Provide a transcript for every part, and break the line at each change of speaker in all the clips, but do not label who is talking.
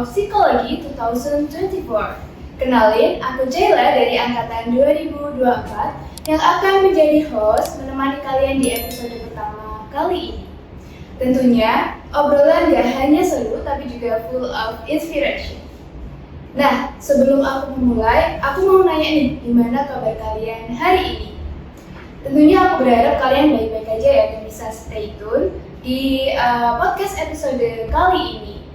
of Psychology 2024. Kenalin, aku Jayla dari angkatan 2024 yang akan menjadi host menemani kalian di episode pertama kali ini. Tentunya, obrolan gak hanya seru tapi juga full of inspiration. Nah, sebelum aku memulai, aku mau nanya nih, gimana kabar kalian hari ini? Tentunya aku berharap kalian baik-baik aja ya dan bisa stay tune di podcast episode kali ini.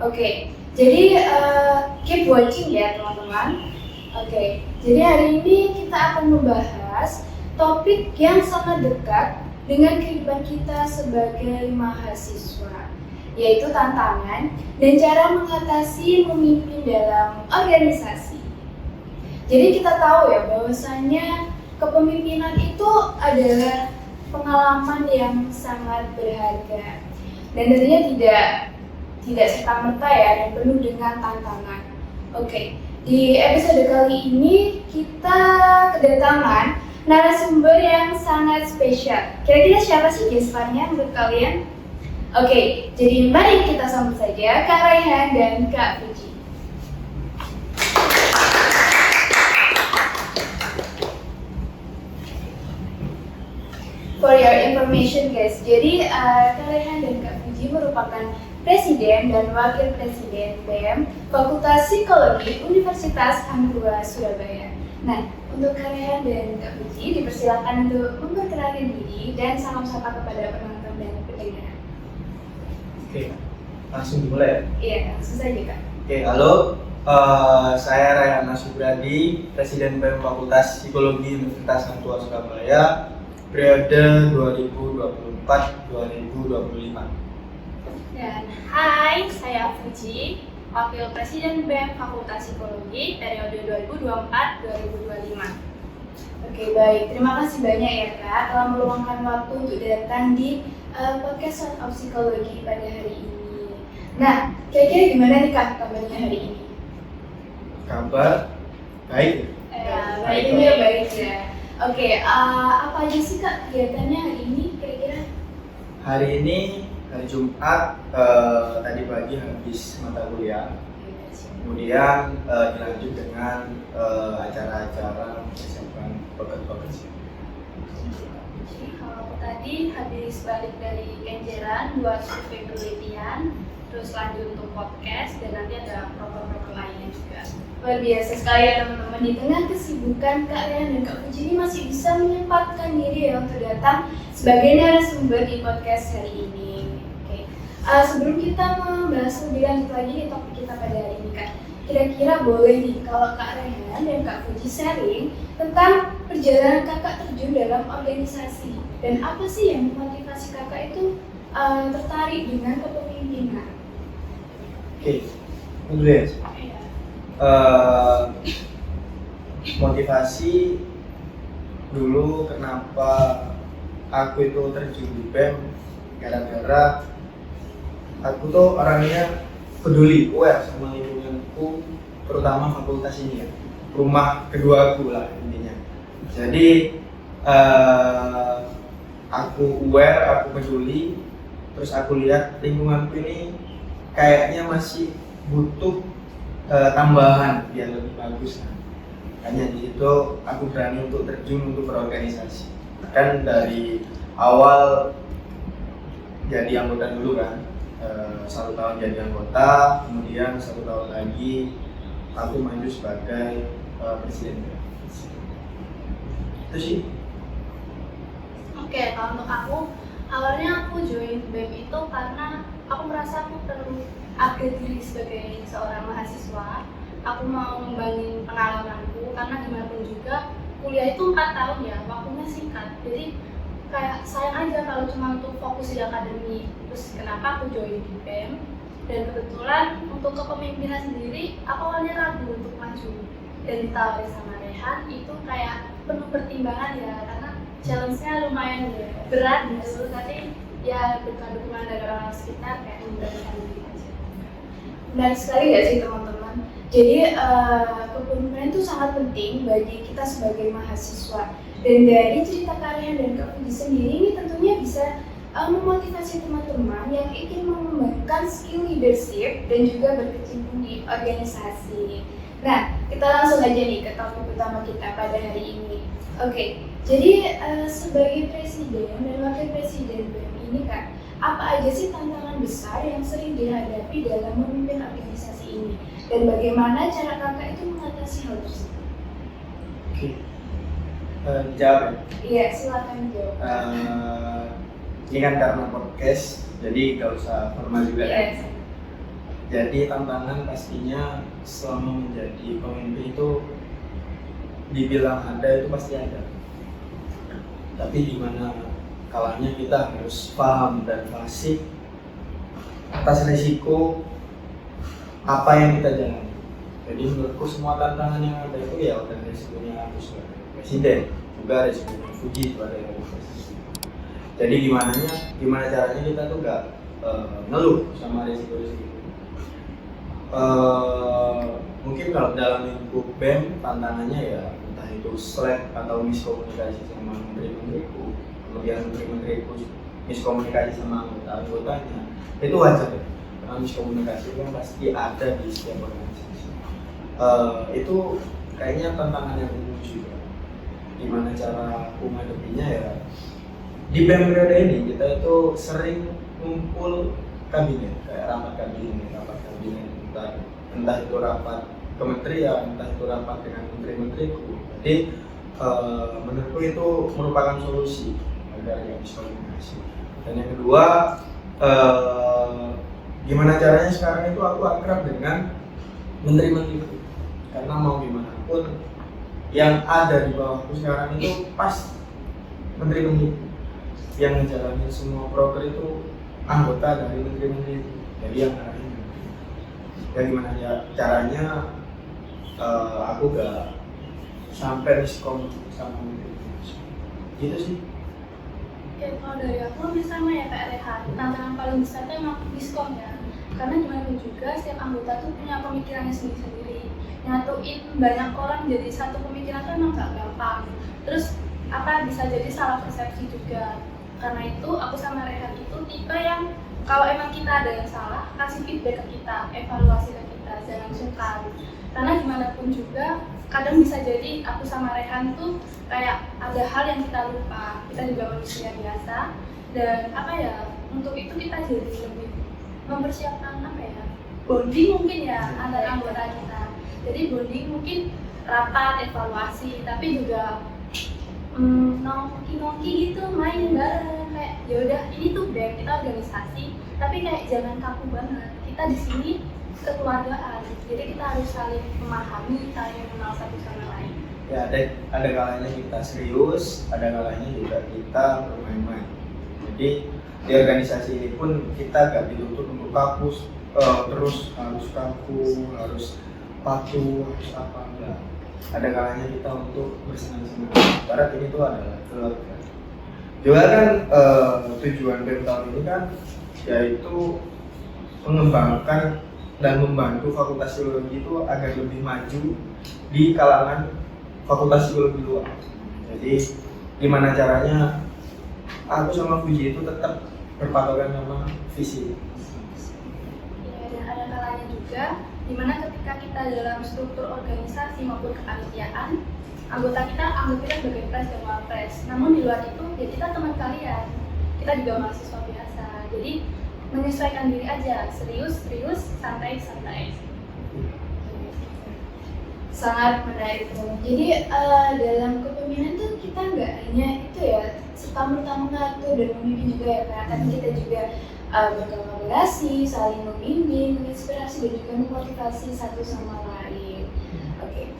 Oke, jadi keep watching ya teman-teman. Oke, jadi hari ini kita akan membahas topik yang sangat dekat dengan kehidupan kita sebagai mahasiswa, yaitu tantangan dan cara mengatasi memimpin dalam organisasi. Jadi kita tahu ya bahwasanya kepemimpinan itu adalah pengalaman yang sangat berharga dan tentunya tidak serta-merta ya dan penuh dengan tantangan. Oke, di episode kali ini kita kedatangan narasumber yang sangat spesial. Kira-kira siapa sih gestarnya menurut kalian? Oke, jadi mari kita sambut saja Kak Raihan dan Kak Puji. For your information guys, jadi Kak Raihan dan Kak Puji merupakan Presiden dan Wakil Presiden BEM Fakultas Psikologi Universitas Hangtua Surabaya. Nah, untuk Kak Raihan dan Kak Puji dipersilakan untuk memperkenalkan diri dan salam sapa kepada penonton dan pendengar.
Oke, langsung dimulai ya?
Iya, langsung saja Kak.
Oke, halo, saya Raihan Subradi, Presiden BEM Fakultas Psikologi Universitas Hangtua Surabaya, periode 2024-2025.
Dan hai, saya Puji, Wakil Presiden BEM Fakultas Psikologi periode 2024-2025.
Oke, baik. Terima kasih banyak ya Kak telah meluangkan waktu untuk datang di podcast of Psychology pada hari ini. Nah, kira-kira gimana nih Kak kabarnya hari ini?
Kabar baik.
Baik ya, baik ya. Oke, apa aja sih Kak kegiatannya hari ini kira-kira?
Hari ini hari Jumat, tadi pagi habis mata kuliah, kemudian dilanjut dengan acara-acara persiapan pekerjaan.
Kalau aku tadi habis balik dari Kenjeran buat survei penelitian, terus lanjut untuk podcast dan nanti ada program-program lainnya juga.
Luar biasa sekali ya teman-teman, di tengah kesibukan Kak Raihan dan Kak Puji ini masih bisa menyempatkan diri ya untuk datang sebagai narasumber di podcast hari ini. Oke, sebelum kita membahas lebih lanjut lagi di topik kita pada hari ini Kak, kira-kira boleh nih kalau Kak Raihan dan Kak Puji sharing tentang perjalanan kakak terjun dalam organisasi dan apa sih yang memotivasi kakak itu tertarik dengan kepemimpinan?
Oke, dulu ya. Motivasi dulu kenapa aku itu terjun di BEM gara-gara aku tuh orangnya peduli, aware sama lingkunganku, terutama fakultas ini ya, rumah kedua aku lah intinya. Jadi aku aware, aku peduli, terus aku lihat lingkunganku ini kayaknya masih butuh tambahan biar lebih bagus. Hanya di situ aku berani untuk terjun untuk berorganisasi. Kan dari awal jadi anggota dulu kan, 1 tahun jadi anggota, kemudian 1 tahun lagi aku maju sebagai presiden. Itu sih.
Oke, kalau untuk aku, awalnya aku join BEM itu karena aku merasa aku perlu upgrade diri sebagai seorang mahasiswa. Aku mau ngembangin pengalamanku karena gimana pun juga kuliah itu 4 tahun ya, waktunya singkat. Jadi kayak sayang aja kalau cuma untuk fokus di akademik. Terus kenapa aku join di BEM? Dan kebetulan untuk kepemimpinan sendiri aku awalnya ragu untuk maju. Dan ditawarin sama Rehan itu kayak penuh pertimbangan ya, karena challenge-nya lumayan berat gitu. Tapi ya berkat dukungan dari orang sekitar kayak memberanikan diri aja.
Menarik sekali nggak sih teman-teman? Jadi kepemimpinan itu sangat penting bagi kita sebagai mahasiswa. Dan dari cerita Kak Raihan dan Kak Puji sendiri ini tentunya bisa memotivasi teman-teman yang ingin mengembangkan skill leadership dan juga berkecimpung di organisasi. Nah, kita langsung aja nih ke topik utama kita pada hari ini. Oke, jadi sebagai presiden dan wakil presiden BEM ini kan, apa aja sih tantangan besar yang sering dihadapi dalam memimpin organisasi ini? Dan bagaimana cara kakak itu mengatasi hal tersebut?
Oke, jawab ya?
Iya, silakan jawab.
Ini kan karena podcast, jadi gak usah formal juga ya.
Yes.
Jadi tantangan pastinya selama menjadi pemimpin itu dibilang ada itu pasti ada. Tapi gimana kalanya kita harus paham dan fasih atas risiko apa yang kita jalani. Jadi menurutku semua tantangan yang ada itu ya udah risikonya aku sebagai presiden, juga risikonya Fuji sebagai organisasi. Jadi gimana caranya kita tuh gak ngeluh sama risiko-risiko. Mungkin kalau dalam lingkup BEM tantangannya ya entah itu slack atau miskomunikasi sama menteri-menteriku, kemudian menteri-menteriku miskomunikasi sama anggotanya, itu wajar ya. Karena miskomunikasi kan pasti ada di setiap organisasi. Itu kayaknya tantangan yang umum juga. Gimana cara aku menghadapinya ya? Di BEM periode ini kita itu sering kumpul kabinet, kayak rapat kabinet, entah itu rapat kementerian, entah itu rapat dengan menteri-menteriku. Jadi menurutku itu merupakan solusi agar yang miskomunikasi. Dan yang kedua, gimana caranya sekarang itu aku akrab dengan menteri-menteriku, karena mau gimana pun yang ada di bawahku sekarang itu pas menteri-menteriku yang menjalani semua proker itu anggota dari menteri-menteri itu. Jadi yang arahin menteri. Ya gimana ya caranya aku gak sampai miskom sama menteri. Gitu sih.
Oke, kalau dari aku sama ya Kak Rehan, tantangan paling besar itu emang miskom ya. Karena gimana pun juga setiap anggota tuh punya pemikirannya sendiri-sendiri. Nyatuin banyak orang jadi satu pemikiran tuh emang gak gampang. Terus bisa jadi salah persepsi juga. Karena itu aku sama Rehan itu tipe yang kalau emang kita ada yang salah, kasih feedback ke kita, evaluasi ke kita, jangan sungkan. Karena gimana pun juga kadang bisa jadi aku sama Rehan tuh kayak ada hal yang kita lupa. Kita juga manusia biasa dan untuk itu kita jadi lebih mempersiapkan bonding mungkin ya antara anggota kita. Jadi bonding mungkin rapat, evaluasi, tapi juga nongki gitu, main bareng kayak yaudah ini tuh BEM, kita organisasi, tapi kayak jangan kaku banget. Kita di sini kekeluargaan, jadi kita harus saling memahami, saling mengenal satu sama lain.
Ya ada kalanya kita serius, ada kalanya juga kita bermain-main. Jadi di organisasi ini pun kita gak dituntut untuk kaku terus harus kaku, harus patuh, harus apa enggak. Ada kalanya kita untuk bersenang-senang. Karena ini tuh adalah keluarga. Juga kan tujuan BEM tahun ini kan yaitu mengembangkan dan membantu Fakultas Psikologi itu agar lebih maju di kalangan Fakultas Psikologi luar. Jadi gimana caranya aku sama Fuji itu tetap berpatokan sama visi.
Ya, dan ada kalanya juga dimana ketika kita dalam struktur organisasi maupun kepanitiaan, anggota kita anggap kita sebagai pres dan wapres. Namun di luar itu ya kita teman kalian, kita juga mahasiswa biasa. Jadi menyesuaikan diri aja, serius, santai.
Sangat menarik teman. Jadi dalam kepemimpinan tuh kita nggak hanya itu ya serta-merta mengatur dan memimpin juga ya Kak, tapi kita juga berkolaborasi, saling membimbing, menginspirasi dan juga memotivasi satu sama lain. Oke.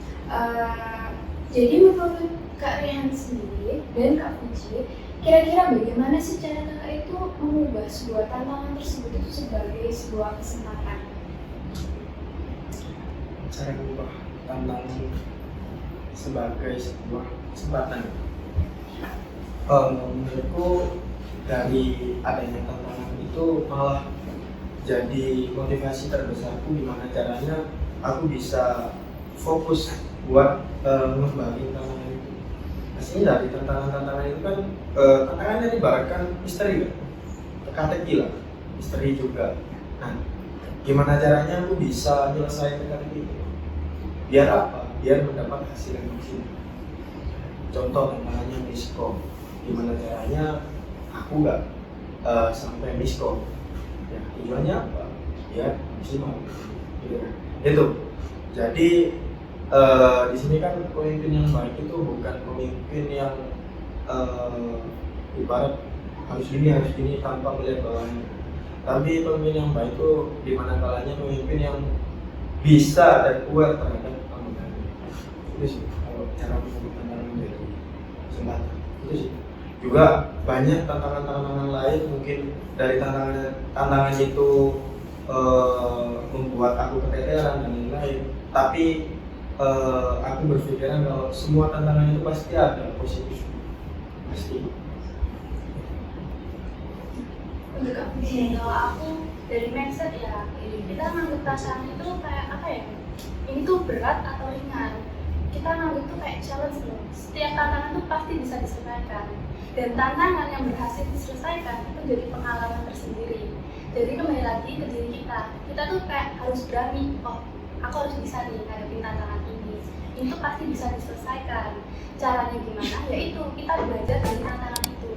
Jadi menurut Kak Rehan sendiri dan Kak Fuji, kira-kira bagaimana sih cara kakak itu mengubah sebuah tantangan tersebut itu sebagai sebuah kesempatan?
Cara mengubah tantangan sebagai sebuah kesempatan. Menurutku dari adanya tantangan itu malah jadi motivasi terbesarku gimana caranya aku bisa fokus buat mengembangin tantangan itu. Pastinya dari tantangan-tantangan itu kan tantangannya ibaratkan misteri kan. KTP lah, misteri juga. Nah, gimana caranya aku bisa nyelesain KTP itu? Biar apa? Biar mendapat hasil yang maksimal. Contoh namanya miskom. Gimana caranya aku nggak sampai miskom? Ya, tujuannya apa? Biar maksimal. Gitu. Itu. Jadi di sini kan pemimpin yang baik itu bukan pemimpin yang ibarat harus gini tanpa melihat bawahnya. Tapi pemimpin yang baik itu dimana kalanya pemimpin yang bisa dan aware terhadap tantangannya. Itu sih kalau cara menyebutkan menjadi kesempatan. Itu sih. Juga banyak tantangan-tantangan lain, mungkin dari tantangan itu membuat aku keteteran dan lain-lain. Tapi aku berpikiran kalau semua tantangan itu pasti ada positif, pasti.
Untuk aku sih, kalau aku dari mindset ya, kita nganggep tantangan itu kayak apa ya? Ini tuh berat atau ringan? Kita nganggep tuh kayak challenge loh. Setiap tantangan tuh pasti bisa diselesaikan. Dan tantangan yang berhasil diselesaikan itu jadi pengalaman tersendiri. Jadi kembali lagi ke diri kita. Kita tuh kayak harus berani. Oh, aku harus bisa nih ngadepin tantangan ini. Itu pasti bisa diselesaikan. Caranya gimana? Yaitu kita belajar dari tantangan itu.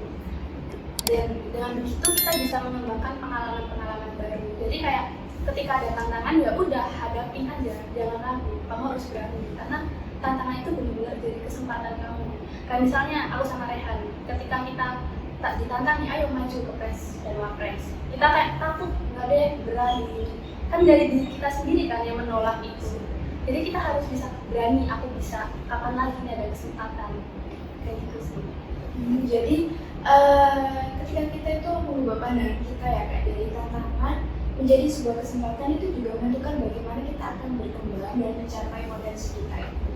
Dan dengan begitu kita bisa mengembangkan pengalaman-pengalaman baru. Jadi kayak ketika ada tantangan ya udah hadapin aja, jangan ragu. Kamu harus berani karena tantangan itu benar-benar jadi kesempatan kamu. Kayak misalnya aku sama Rehan, ketika kita tak ditantangi, ayo maju ke pres dan wapres. Kita kayak takut, nggak deh berani. Kan dari diri kita sendiri kan yang menolak itu. Jadi kita harus bisa berani, aku bisa. Kapan lagi nih ada kesempatan? Kayak gitu sih.
Jadi ketika kita itu mengubah pandangan kita ya kayak dari tantangan menjadi sebuah kesempatan, itu juga menentukan bagaimana kita akan berkembang dan mencapai potensi kita itu.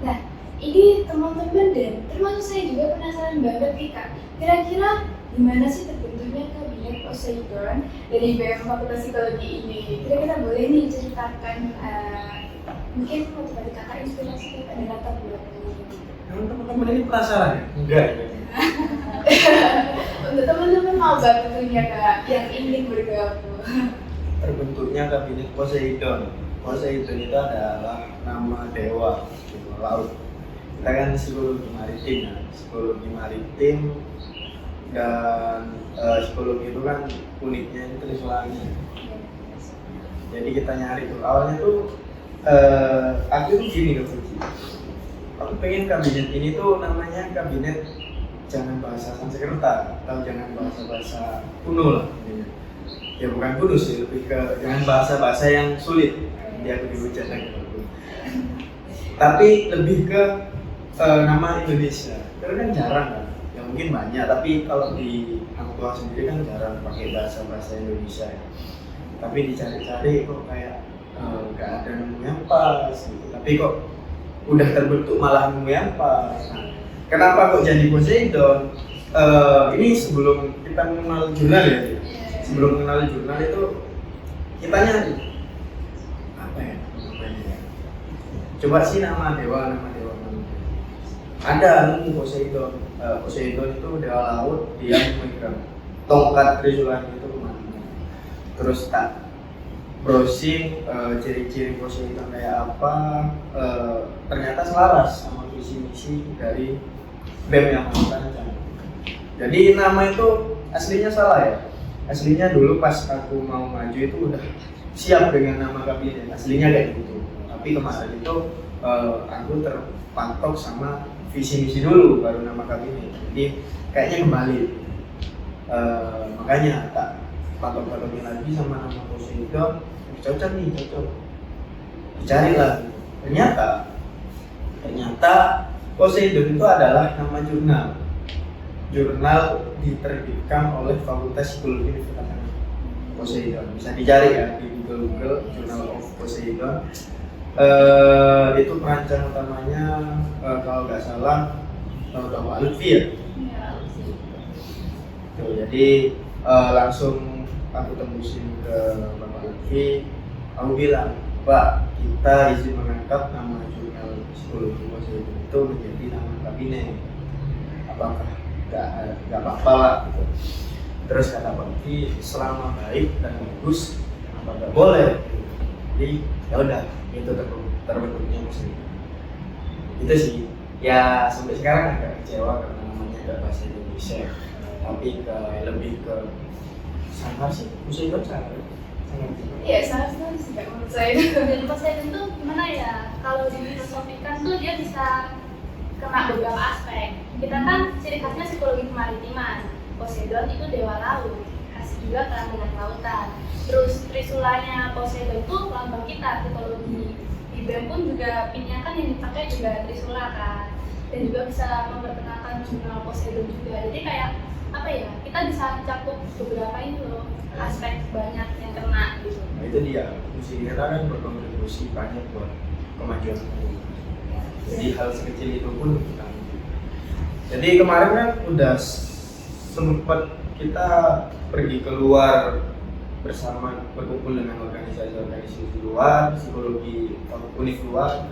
Nah, ini teman-teman dan termasuk saya juga penasaran banget nih Kak, kira-kira gimana sih terbentuknya kabinet Poseidon dari BM Fakultas Psikologi ini? Kira-kira boleh nih ceritakan mungkin motivasi kakak, inspirasi kakak dan latar belakangnya gitu.
Emang teman-teman ini penasaran ya? Enggak ya?
Untuk teman-teman mau banget punya Kak yang ingin bergabung.
Terbentuknya kabinet Poseidon. Poseidon itu adalah nama dewa laut. Kita kan psikologi maritim ya. Psikologi maritim dan psikologi itu kan uniknya itu trisulanya. Jadi kita nyari tuh. Awalnya tuh aku tuh gini loh. Aku pengen kabinet ini tuh namanya kabinet jangan bahasa Sanskerta atau jangan bahasa kuno lah. Ya bukan kuno sih, lebih ke jangan bahasa yang sulit. Dia aku dihujat lagi. Tapi lebih ke nama Indonesia. Karena kan jarang kan. Ya mungkin banyak, tapi kalau di Hang Tuah sendiri kan jarang pakai bahasa Indonesia. Ya. Tapi dicari-cari kok kayak nggak ada nemu yang pas gitu. Tapi kok udah terbentuk malah nemu yang pas. Nah, kenapa kok jadi Poseidon? Ini sebelum kita mengenal jurnal ya. Sebelum mengenal jurnal itu kita nyari apa ya namanya? Coba sih nama dewa. Ada nemu Poseidon. Poseidon itu dewa laut, dia memegang tongkat Trisulanya itu kemana? Terus tak browsing ciri-ciri Poseidon kayak apa, ternyata selaras sama visi misi dari BEM yang merancang. Jadi nama itu aslinya salah ya. Aslinya dulu pas aku mau maju itu udah siap dengan nama kabinet. Aslinya kayak gitu. Tapi kemarin itu aku terpatok sama visi misi dulu baru nama kabinet. Jadi kayaknya kembali. Makanya tak patok-patoknya lagi sama nama Poseidon. Cocok. Dicari lah. Ternyata Poseidon itu adalah nama jurnal diterbitkan oleh Fakultas Psikologi Universitas Poseidon. Bisa dicari ya di Google Journal of Poseidon. Itu perancang utamanya kalau nggak salah Bapak Lutfi ya. Jadi langsung aku tembusin ke Bapak Lutfi. Aku bilang, Pak, kita izin mengangkat nama jurnal Psikologi Poseidon itu menjadi nama kabinet. Apakah nggak apa-apa lah gitu. Terus kata Bakti, selama baik dan bagus, apa nggak boleh? Jadi ya udah, itu terbentuknya muslim. Itu sih. Ya sampai sekarang agak kecewa karena namanya nggak bahasa Indonesia, tapi lebih ke sangar sih, muslim kan sangar.
Iya, sangat sekali sih Kak, menurut saya.
Dan Poseidon tuh gimana ya, kalau difilosofikan tuh dia bisa kena beberapa aspek. Kita kan ciri khasnya psikologi kemaritiman. Poseidon itu dewa laut, khas juga kan dengan lautan. Terus trisulanya Poseidon tuh lambang kita, psikologi. Di BEM pun juga pinnya kan yang dipakai juga trisula kan. Dan juga bisa memperkenalkan jurnal Poseidon juga. Jadi kayak apa ya, kita bisa cakup beberapa itu loh, aspek banyak yang kena gitu.
Nah itu dia, musik kita kan berkontribusi banyak buat kemajuan dunia. Jadi hal sekecil itu pun kita ambil. Jadi kemarin kan udah sempat kita pergi keluar bersama, berkumpul dengan organisasi luar, psikologi univ luar.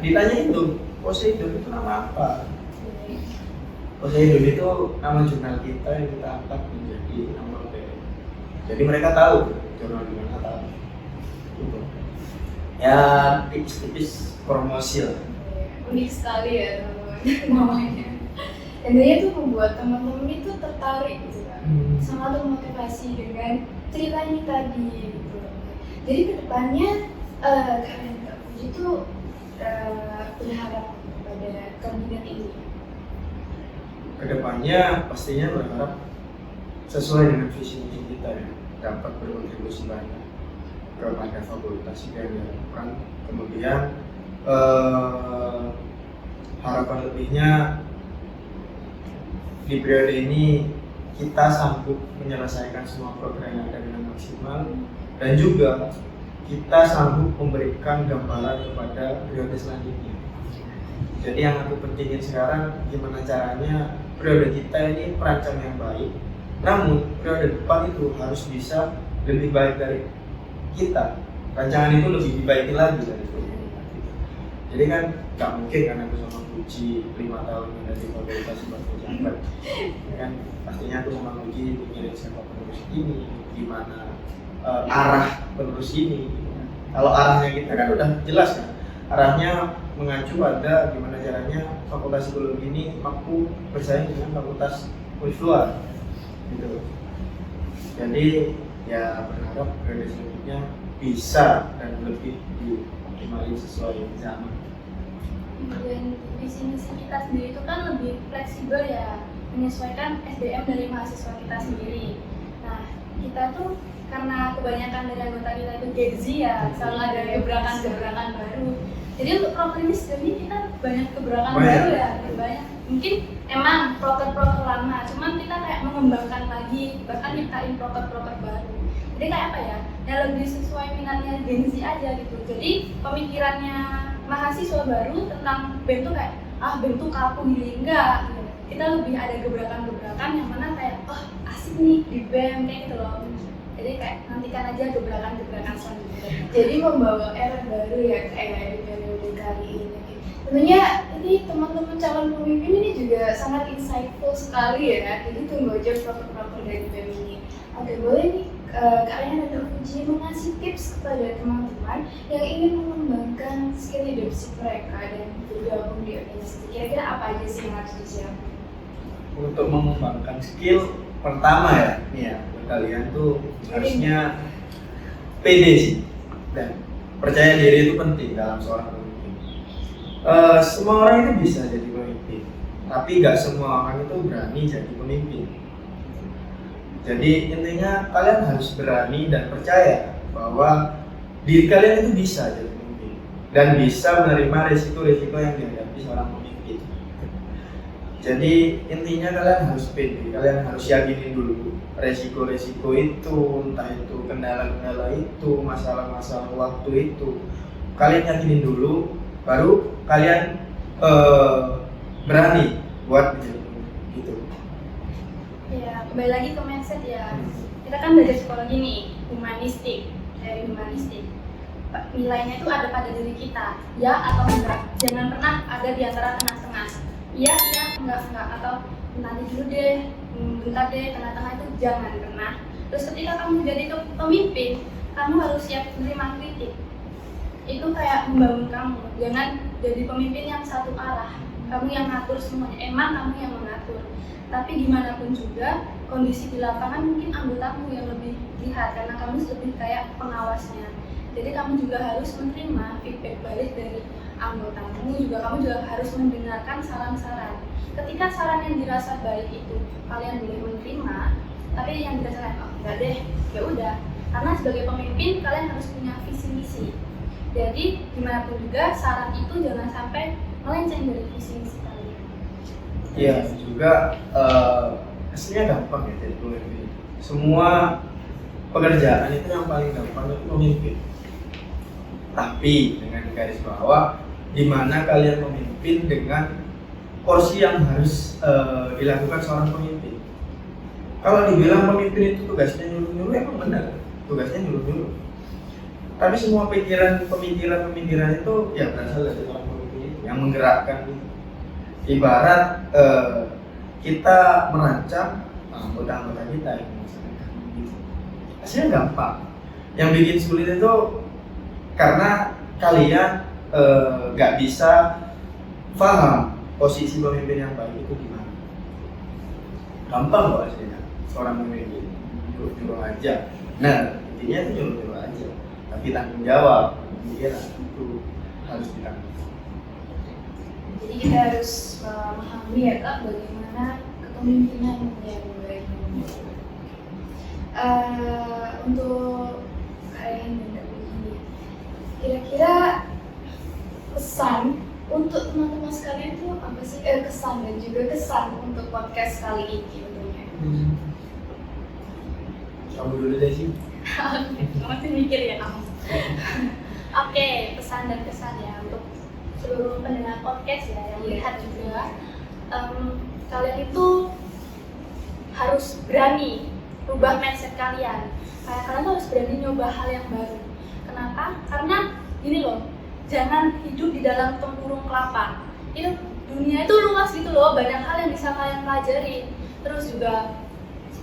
Ditanya itu, Poseidon itu nama apa? Poseidon itu nama jurnal kita yang kita angkat menjadi nama BEM. Jadi mereka tahu jurnal di mana, tahu. Gitu. Ya tipis-tipis promosi lah.
Unik sekali ya teman-teman namanya. Dan dia tuh membuat teman-teman itu tertarik gitu kan, sangat termotivasi dengan cerita ini tadi gitu. Jadi kedepannya kalian Kak Puji tuh berharap pada kabinet ini.
Kedepannya pastinya berharap sesuai dengan visi misi kita ya, dapat berkontribusi banyak kepada fakultas yang diharapkan. Kemudian harapan lebihnya di periode ini kita sanggup menyelesaikan semua program yang ada dengan maksimal, dan juga kita sanggup memberikan gambaran kepada periode selanjutnya. Jadi yang aku pentingin sekarang, gimana caranya periode kita ini perancang yang baik, namun periode depan itu harus bisa lebih baik dari kita. Rancangan itu lebih dibaiki lagi dari itu. Jadi kan gak mungkin kan aku sama Puji 5 tahun ada di fakultas sebagai jabat. Ya kan pastinya aku sama Puji pikirin siapa penerus ini, gimana arah penerus ini. Kalau arahnya kita kan udah jelas kan, arahnya mengacu pada gimana caranya fakultas psikologi ini mampu bersaing dengan fakultas univ luar gitu. Jadi ya berharap periode selanjutnya bisa dan lebih dioptimali sesuai zaman.
Dan visi misi kita sendiri itu kan lebih fleksibel ya, menyesuaikan SDM dari mahasiswa kita sendiri. Nah, kita tuh karena kebanyakan dari anggota kita itu Gen Z ya, selalu ada gebrakan-gebrakan baru. Jadi untuk proker ini sebenarnya kita banyak gebrakan baru ya, banyak. Mungkin emang proker-proker lama, cuman kita kayak mengembangkan lagi, bahkan nyiptain proker-proker baru. Jadi kayak apa ya, yang lebih sesuai minatnya Gen Z aja gitu. Jadi pemikirannya mahasiswa baru tentang BEM tuh kayak, BEM tuh kaku gini, enggak gitu. Kita lebih ada gebrakan-gebrakan yang mana kayak, asik nih di BEM, kayak gitu loh. Jadi kayak nantikan aja gebrakan-gebrakan selanjutnya.
Jadi membawa era baru ya di periode kali ini. Tentunya ini teman-teman calon pemimpin ini juga sangat insightful sekali ya. Jadi tunggu aja proker-proker dari BEM ini. Oke, boleh nih kalian ada Puji mengasih tips kepada teman-teman yang ingin mengembangkan skill leadership mereka dan bergabung di organisasi. Kira-kira apa aja sih yang harus disiapkan?
Untuk mengembangkan skill pertama ya, nih ya, buat kalian tuh harusnya pede sih, dan percaya diri itu penting dalam seorang pemimpin. Semua orang itu bisa jadi pemimpin, tapi nggak semua orang itu berani jadi pemimpin. Jadi intinya kalian harus berani dan percaya bahwa diri kalian itu bisa jadi pemimpin dan bisa menerima risiko-risiko yang dihadapi seorang pemimpin. Jadi intinya kalian harus pede, kalian harus yakinin dulu resiko-resiko itu, entah itu kendala-kendala itu, masalah-masalah waktu itu. Kalian yakinin dulu, baru kalian berani buat gitu.
Ya, kembali lagi ke mindset ya. Kita kan belajar psikologi nih, humanistik, dari humanistik. Nilainya itu ada pada diri kita, ya atau enggak. Jangan pernah ada di antara tengah-tengah. Iya, enggak, atau nanti dulu deh, bentar deh, tengah-tengah itu jangan pernah. Terus ketika kamu jadi pemimpin, kamu harus siap menerima kritik. Itu kayak membangun kamu. Jangan jadi pemimpin yang satu arah, kamu yang ngatur semuanya, emang kamu yang mengatur. Tapi gimana pun juga, kondisi di lapangan mungkin anggotamu yang lebih lihat, karena kamu lebih kayak pengawasnya. Jadi kamu juga harus menerima feedback balik dari anggotamu, kamu juga harus mendengarkan saran-saran. Ketika saran yang dirasa baik itu kalian boleh menerima, tapi yang dirasa oh enggak deh, ya udah. Karena sebagai pemimpin kalian harus punya visi misi. Jadi gimana pun juga saran itu jangan sampai melenceng dari visi misi kalian.
Iya, juga hasilnya gampang ya jadi pemimpin. Semua pekerjaan itu yang paling gampang itu memimpin. Tapi dengan garis bawah, di mana kalian memimpin dengan porsi yang harus dilakukan seorang pemimpin. Kalau dibilang pemimpin itu tugasnya nyuruh-nyuruh, emang benar, tugasnya nyuruh-nyuruh. Tapi semua pemikiran itu ya berasal dari seorang pemimpin itu, yang menggerakkan. Ibarat kita merancang anggota-anggota kita yang melaksanakan itu. Hasilnya gampang. Yang bikin sulit itu karena kalian nggak bisa paham posisi pemimpin yang baik itu gimana. Gampang kok hasilnya seorang pemimpin nyuruh aja. Nah intinya itu nyuruh aja. Tapi tanggung jawab pemikiran itu harus ditanggung.
Jadi kita harus memahami ya Kak bagaimana kepemimpinan yang baik. Untuk kalian yang begini, kira-kira pesan untuk teman-teman sekalian itu apa sih? Kesan dan juga kesan untuk podcast kali ini tentunya.
Kamu dulu deh sih.
Masih mikir ya kamu. Oke, pesan dan kesan ya untuk seluruh pendengar podcast ya yang melihat juga, kalian itu harus berani rubah mindset kalian. Kalian tuh harus berani nyoba hal yang baru. Kenapa? Karena gini loh, jangan hidup di dalam tempurung kelapa. Itu dunia itu luas gitu loh, banyak hal yang bisa kalian pelajari. Terus juga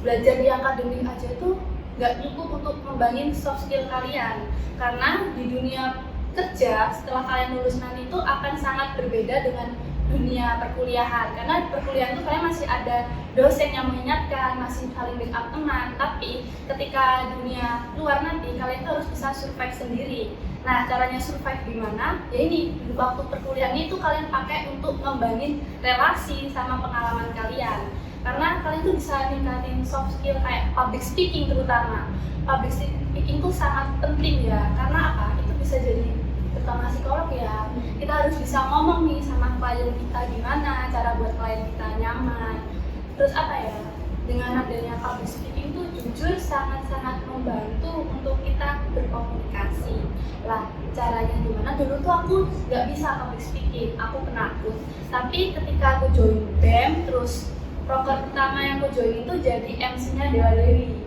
belajar di akademik aja tuh nggak cukup untuk membangun soft skill kalian. Karena di dunia kerja setelah kalian lulus nanti itu akan sangat berbeda dengan dunia perkuliahan. Karena perkuliahan itu kalian masih ada dosen yang mengingatkan, masih saling backup teman. Tapi ketika dunia luar nanti kalian tuh harus bisa survive sendiri. Nah, caranya survive gimana? Ya ini, di waktu perkuliahan itu kalian pakai untuk membangun relasi sama pengalaman kalian. Karena kalian tuh bisa ningkatin soft skill kayak public speaking terutama. Public speaking itu sangat penting ya, karena apa? Itu bisa jadi terutama psikolog ya. Kita harus bisa ngomong nih sama klien kita gimana, cara buat klien kita nyaman. Terus apa ya? Dengan adanya public speaking itu jujur sangat-sangat membantu untuk kita berkomunikasi. Lah, caranya gimana? Dulu tuh aku nggak bisa public speaking, aku penakut. Tapi ketika aku join BEM, terus proker pertama yang aku join itu jadi MC-nya Dewa Dewi.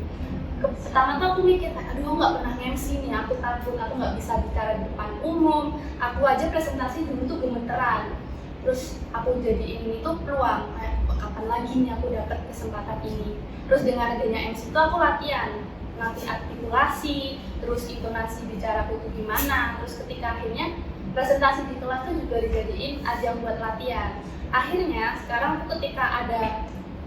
Pertama tuh aku mikir, aduh aku nggak pernah MC nih, aku takut, aku nggak bisa bicara di depan umum. Aku aja presentasi dulu tuh gemeteran. Terus aku jadi ini tuh peluang, kayak kapan lagi nih aku dapat kesempatan ini. Terus dengan adanya MC itu aku latihan, latih artikulasi, terus intonasi bicara aku tuh gimana. Terus ketika akhirnya presentasi di kelas tuh juga dijadiin ajang buat latihan. Akhirnya sekarang tuh ketika ada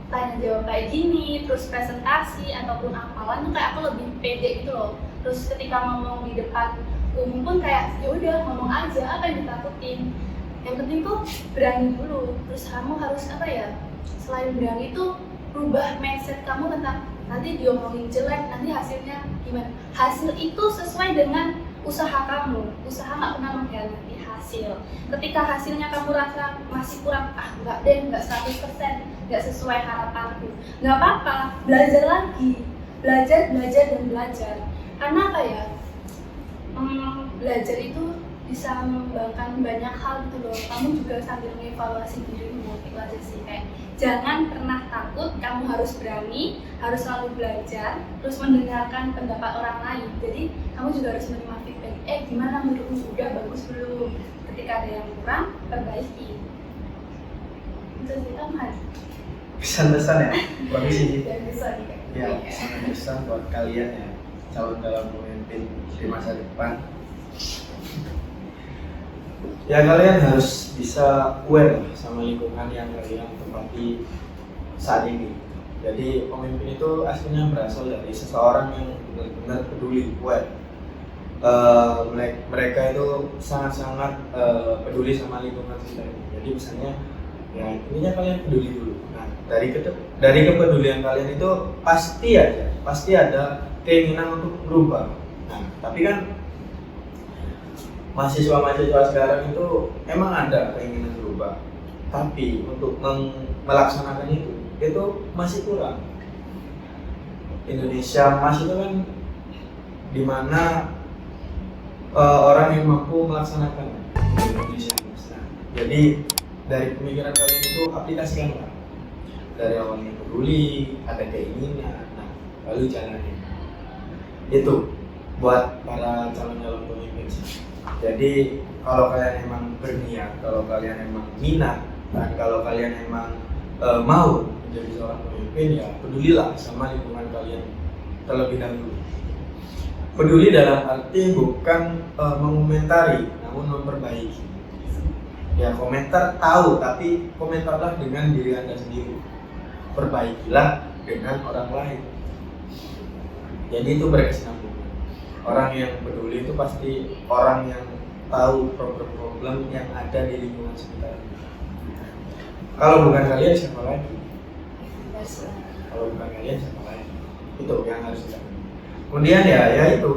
tanya jawab kayak gini, terus presentasi ataupun hafalan tuh kayak aku lebih pede gitu loh. Terus ketika ngomong di depan umum pun kayak ya udah ngomong aja, apa yang ditakutin. Yang penting tuh berani dulu. Terus kamu harus apa ya? Selain berani tuh rubah mindset kamu tentang nanti diomongin jelek, nanti hasilnya gimana? Hasil itu sesuai dengan usaha kamu. Usaha nggak pernah mengkhianati hasil. Ketika hasilnya kamu rasa masih kurang, enggak deh, enggak 100%, enggak sesuai harapanku, nggak apa-apa, belajar lagi, belajar dan belajar. Karena apa ya, belajar itu bisa mengembangkan banyak hal gitu loh. Kamu juga sambil mengevaluasi dirimu, itu aja sih. Kayak jangan pernah takut, kamu harus berani, harus selalu belajar, terus mendengarkan pendapat orang lain. Jadi kamu juga harus menerima feedback, gimana menurutmu, udah bagus belum? Ketika ada yang kurang, perbaiki. Itu sih kan.
pesan-pesan ya, bagus sih.
Dan bisa nih.
Ya, pesan-pesan buat kalian ya, calon pemimpin di masa depan. Ya kalian harus bisa aware lah sama lingkungan yang kalian tempati saat ini. Jadi pemimpin itu aslinya berasal dari seseorang yang benar-benar peduli, aware. Mereka itu sangat-sangat peduli sama lingkungan sekitar. Jadi misalnya ya intinya kalian peduli dulu. Nah dari kepedulian kalian itu pasti ada keinginan untuk berubah. Nah tapi kan mahasiswa sekarang itu emang ada keinginan berubah, tapi untuk melaksanakan itu masih kurang. Indonesia Emas itu kan dimana orang yang mampu melaksanakan Indonesia Emas. Nah, jadi dari pemikiran kalian itu aplikasikanlah. Dari awalnya peduli, ada keinginan, nah lalu jalanin. Itu buat para calon pemimpin sih. Jadi kalau kalian emang berniat, kalau kalian emang minat, dan kalau kalian emang mau menjadi seorang pemimpin, ya pedulilah sama lingkungan kalian terlebih dahulu. Peduli dalam arti bukan mengomentari, namun memperbaiki. Ya komentar tahu, tapi komentarlah dengan diri Anda sendiri. Perbaikilah dengan orang lain. Jadi itu berkesinambungan. Orang yang peduli itu pasti orang yang tahu problem-problem yang ada di lingkungan sekitar. Kalau bukan kalian siapa lagi? Kalau bukan kalian siapa lagi? Itu yang harus dilakukan. Kemudian ya itu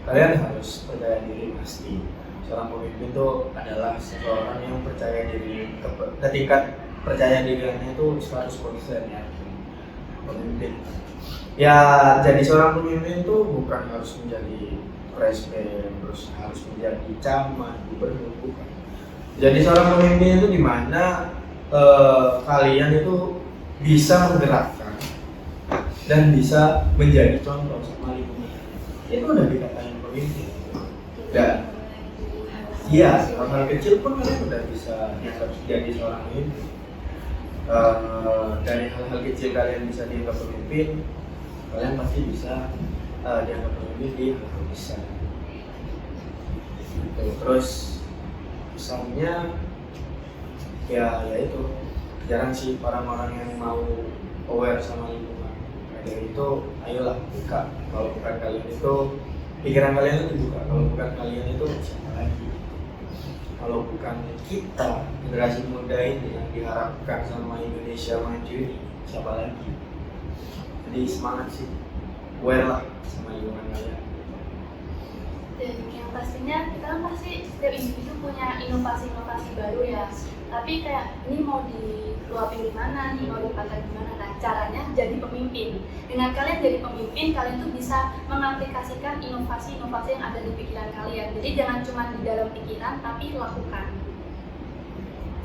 kalian harus percaya diri pasti. Seorang pemimpin itu adalah seseorang yang percaya diri. Tingkat percaya dirinya itu 100% ya. Pemimpin. Ya jadi seorang pemimpin itu bukan harus menjadi presiden, terus harus menjadi camat, gubernur, bukan. Jadi seorang pemimpin itu di mana kalian itu bisa menggerakkan dan bisa menjadi contoh sama lingkungan. Itu udah dikatakan pemimpin. Dan iya, hal kecil pun kalian udah bisa jadi seorang pemimpin. Dari hal-hal kecil kalian bisa dianggap pemimpin, kalian pasti bisa dianggap pemimpin di hal besar. Terus misalnya ya itu jarang sih orang-orang yang mau aware sama lingkungan. Dari itu ayolah buka. Kalau bukan kalian itu pikiran kalian itu dibuka. Kalau bukan kalian itu siapa lagi? Kalau bukan kita generasi muda ini yang diharapkan sama Indonesia maju ini, siapa lagi? Jadi semangat sih, aware lah sama lingkungan kalian.
Dan yang pastinya kita kan pasti setiap individu punya inovasi-inovasi baru ya. Tapi kayak ini mau diluapin di mana nih, mau dipakai di mana? Nah, caranya jadi pemimpin. Dengan kalian jadi pemimpin, kalian tuh bisa mengaplikasikan inovasi-inovasi yang ada di pikiran kalian. Jadi jangan cuma di dalam pikiran, tapi lakukan.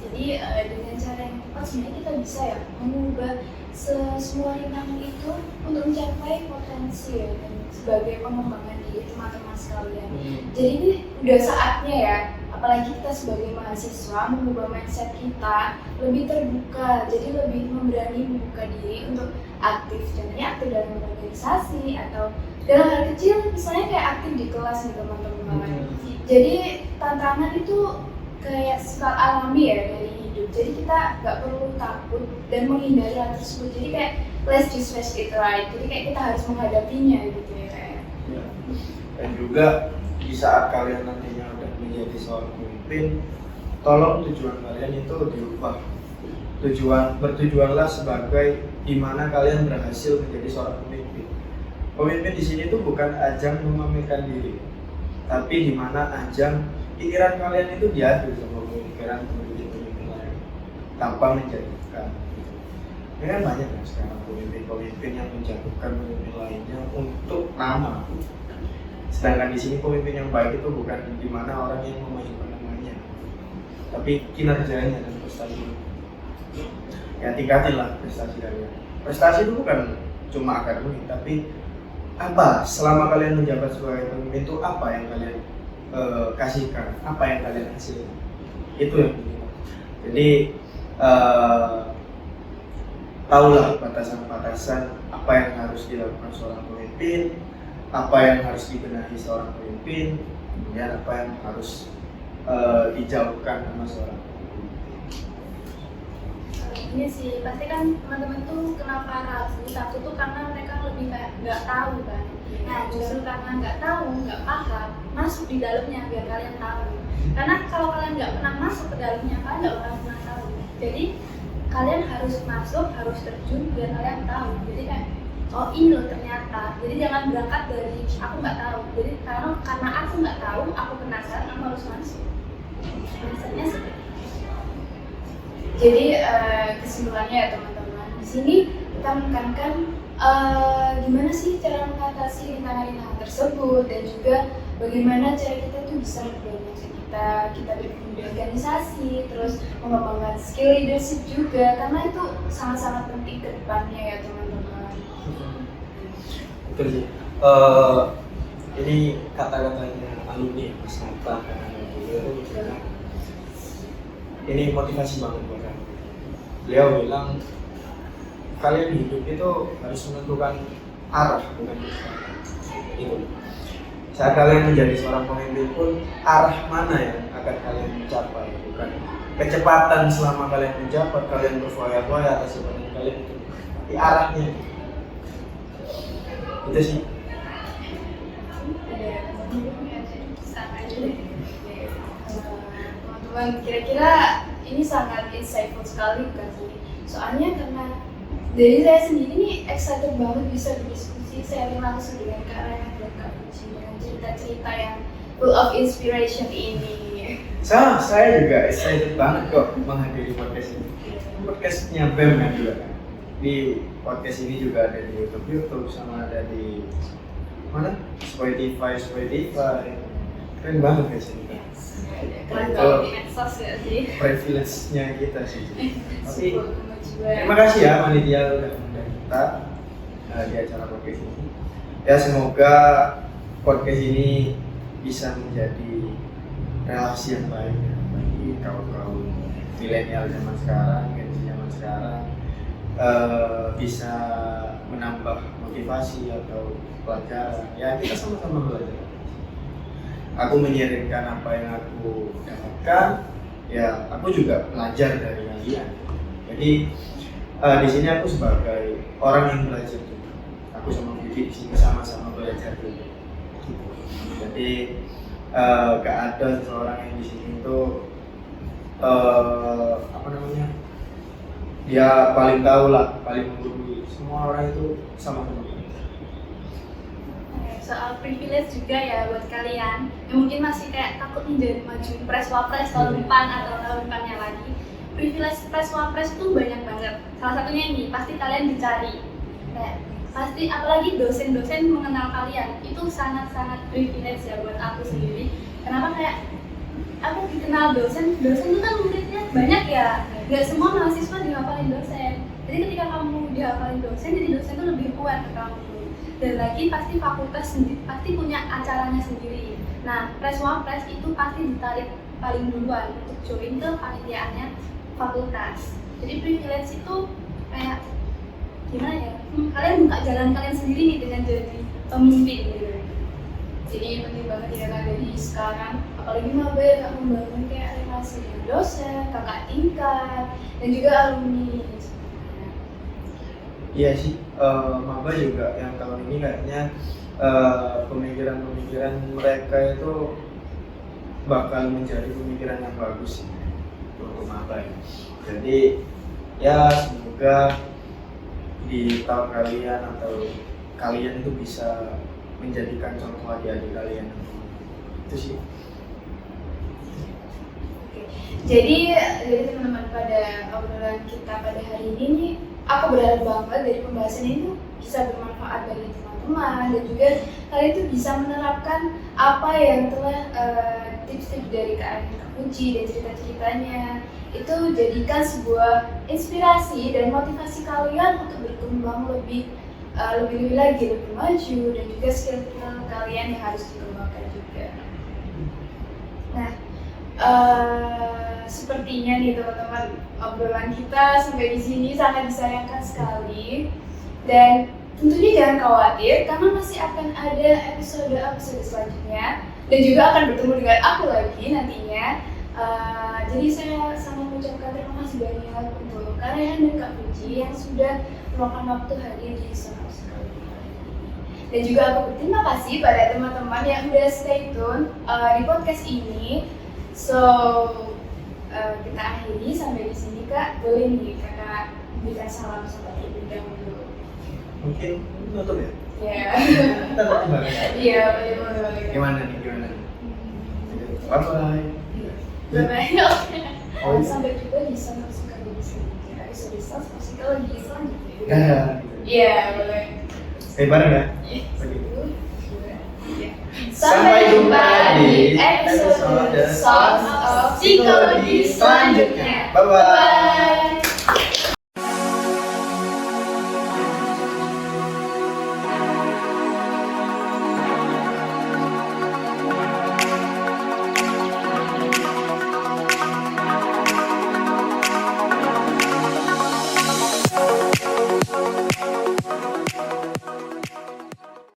Jadi dengan cara yang tepat sebenarnya kita bisa ya mengubah semua rintangan itu untuk mencapai potensi ya, dan sebagai pengembangan diri teman-teman sekalian. Jadi ini udah saatnya ya, apalagi kita sebagai mahasiswa mengubah mindset kita lebih terbuka, jadi lebih memberani membuka diri untuk aktif, contohnya aktif dalam organisasi atau dalam hal kecil misalnya kayak aktif di kelas nih teman-teman. Jadi tantangan itu kayak sifat alami ya dari hidup, jadi kita nggak perlu takut dan menghindari hal tersebut. Jadi kayak let's just face it right, jadi kayak kita harus menghadapinya gitu ya kayak.
Ya. Dan juga di saat kalian nantinya udah menjadi seorang pemimpin, tolong tujuan kalian itu diubah. Bertujuanlah sebagai dimana kalian berhasil menjadi seorang pemimpin. Pemimpin di sini tuh bukan ajang memamerkan diri, tapi dimana ajang pikiran kalian itu diadu sama pemikiran pemimpin lain tanpa menjatuhkan. Ini kan banyak kan sekarang pemimpin yang menjatuhkan pemimpin lainnya untuk nama. Sedangkan di sini pemimpin yang baik itu bukan di mana orang yang memajukan namanya, tapi kinerjanya dan prestasinya. Ya tingkatinlah prestasi kalian. Prestasi itu bukan cuma akademik, tapi apa selama kalian menjabat sebagai pemimpin itu apa yang kalian kasihkan, apa yang kalian hasilkan, itu yang penting. Jadi tahulah batasan-batasan apa yang harus dilakukan seorang pemimpin, apa yang harus dibenahi seorang pemimpin, kemudian apa yang harus dijauhkan sama seorang pemimpin.
Ini sih pasti kan teman-teman tuh kenapa ragu, satu tuh karena mereka lebih kayak nggak tahu kan. Nah justru karena nggak tahu, nggak paham, masuk di dalamnya biar kalian tahu. Karena kalau kalian nggak pernah masuk ke dalamnya, kalian nggak akan pernah tahu. Jadi kalian harus masuk, harus terjun biar kalian tahu. Jadi kayak oh ini loh ternyata. Jadi jangan berangkat dari aku nggak tahu. Jadi karena aku nggak tahu, aku penasaran, aku harus masuk. Maksudnya seperti itu.
Jadi kesimpulannya ya teman-teman, di sini kita menekankan gimana sih cara mengatasi rintangan-rintangan tersebut dan juga bagaimana cara kita tuh bisa memperbaiki kita bergabung di organisasi, terus mengembangkan skill leadership juga karena itu sangat-sangat penting ke depannya ya teman-teman.
Betul sih. Ini kata-katanya alumni Mas Nata ini motivasi banget buat aku. Beliau bilang kalian hidup itu harus menentukan arah bukan itu. Saat kalian menjadi seorang pemimpin pun arah mana yang akan kalian mencapai, bukan kecepatan selama kalian menjabat, kalian berfoya-foya atas jabatan kalian itu di arahnya. Itu sih.
Teman-teman, kira-kira ini sangat insightful sekali bukan sih? Soalnya karena dari saya sendiri nih excited banget bisa berdiskusi sharing langsung dengan Kak Raya dan Kak Puji dengan cerita-cerita yang full of inspiration ini.
Saya juga excited banget kok menghadiri podcast ini. Podcastnya BEM kan juga kan. Di podcast ini juga ada di YouTube sama ada di mana? Spotify. Keren banget guys ini.
Kalian kalau di medsos ya sih.
Privilege-nya kita sih. Tapi terima kasih ya panitia udah mengundang kita di acara podcast ini. Ya semoga podcast ini bisa menjadi relasi yang baik ya, bagi kaum milenial zaman sekarang, Gen Z zaman sekarang, bisa menambah motivasi atau pelajaran. Ya kita sama-sama belajar. Aku menyiarkan apa yang aku dapatkan, ya aku juga belajar dari kalian. Jadi di sini aku sebagai orang yang belajar juga. Aku sama Budi di sini sama-sama belajar juga. Gitu. Jadi gak ada seseorang yang di sini itu dia paling tahu lah, paling menggurui. Semua orang itu sama-sama belajar.
Soal privilege juga ya buat kalian yang mungkin masih kayak takut menjadi maju pres wapres tahun depan atau tahun depannya lagi. Privilege pres wapres tuh banyak banget. Salah satunya ini pasti kalian dicari. Kayak pasti apalagi dosen-dosen mengenal kalian itu sangat-sangat privilege ya buat aku sendiri. Kenapa kayak aku dikenal dosen itu kan muridnya banyak ya. Gak semua mahasiswa dihafalin dosen. Jadi ketika kamu dihafalin dosen, jadi dosen tuh lebih aware ke kamu. Dan lagi pasti fakultas sendiri pasti punya acaranya sendiri. Nah, pres wapres itu pasti ditarik paling duluan untuk join ke panitiaannya fakultas. Jadi privilege itu kayak gimana ya? Kalian buka jalan kalian sendiri nih dengan jadi pemimpin gitu. Jadi penting banget ya kan dari sekarang, apalagi maba ya membangun kayak relasi dengan dosen, kakak tingkat, dan juga alumni.
Iya sih, maba juga yang tahun ini kayaknya pemikiran-pemikiran mereka itu bakal menjadi pemikiran yang bagus sih untuk maba ya. Jadi ya semoga di tahun kalian atau kalian itu bisa menjadikan contoh adik-adik kalian. Itu sih.
Jadi teman-teman pada obrolan kita pada hari ini nih, aku berharap banget dari pembahasan ini bisa bermanfaat bagi teman-teman dan juga kalian itu bisa menerapkan apa yang telah tips-tips dari Kak Puji dan cerita-ceritanya itu jadikan sebuah inspirasi dan motivasi kalian untuk berkembang lebih lagi, lebih maju dan juga skill-skill kalian yang harus dikembangkan juga. Nah, sepertinya nih teman-teman, obrolan kita sampai di sini sangat disayangkan sekali. Dan tentunya jangan khawatir karena masih akan ada episode selanjutnya dan juga akan bertemu dengan aku lagi nantinya. Jadi saya sangat mengucapkan terima kasih banyak untuk Kak Rehan dan Kak Puji yang sudah meluangkan waktu hadir di Sonora sekali. Dan juga aku berterima kasih pada teman-teman yang udah stay tune di podcast ini. So kita akhiri sampai di sini Kak. Boleh nih Kakak berikan salam seperti bunda dulu.
Mungkin nutup ya?
Iya.
Kita tutup banget.
Iya, boleh.
Gimana nih? Bye bye.
Bye-bye.
Oh,
Sampai jumpa di Sonora sekali di sini. Episode psikologi selanjutnya.
Ya.
Iya, boleh.
Bareng ya?
Sampai jumpa di episode Source of Psikologi selanjutnya.
Bye-bye.